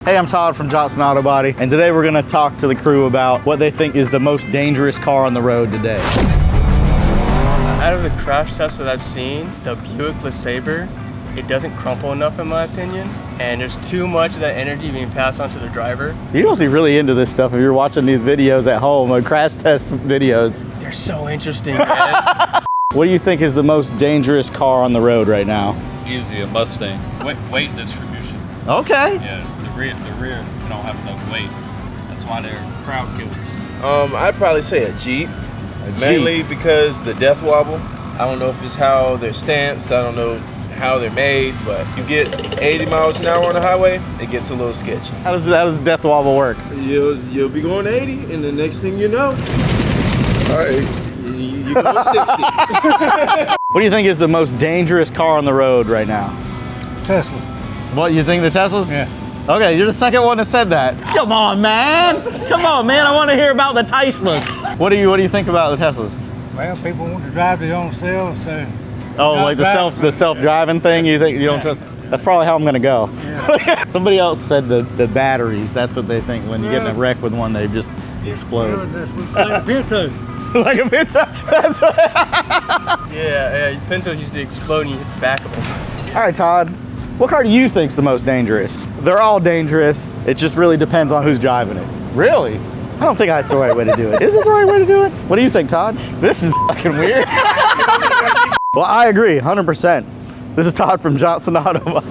Hey, I'm Todd from Johnson Auto Body, and today we're gonna talk to the crew about what they think is the most dangerous car on the road today. Out of the crash tests that I've seen, the Buick LeSabre, it doesn't crumple enough in my opinion, and there's too much of that energy being passed on to the driver. You're mostly really into this stuff if you're watching these videos at home, crash test videos. They're so interesting, man. What do you think is the most dangerous car on the road right now? Easy, a Mustang. Weight distribution. Okay. Yeah, the rear don't have enough weight. That's why they're crowd killers. I'd probably say a Jeep. Mainly because the death wobble. I don't know if it's how they're stanced, I don't know how they're made, but you get 80 miles an hour on the highway, it gets a little sketchy. How does death wobble work? You'll be going 80, and the next thing you know, all right, you're going 60. What do you think is the most dangerous car on the road right now? Tesla. What, you think the Teslas? Yeah. Okay, you're the second one that said that. Come on, man. Come on, man. I want to hear about the Teslas. What do you think about the Teslas? Well, people want to drive their own selves, so. Oh, like the self-driving thing? You think you don't trust? That's probably how I'm gonna go. Yeah. Somebody else said the batteries. That's what they think when you get in a wreck with one, they just explode. Like a Pinto. Like a Pinto. That's Yeah, Pintos usually explode and you hit the back of them. All right, Todd. What car do you think's the most dangerous? They're all dangerous. It just really depends on who's driving it. Really? I don't think that's the right way to do it. Is it the right way to do it? What do you think, Todd? This is fucking weird. Well, I agree, 100%. This is Todd from Johnson Auto Body.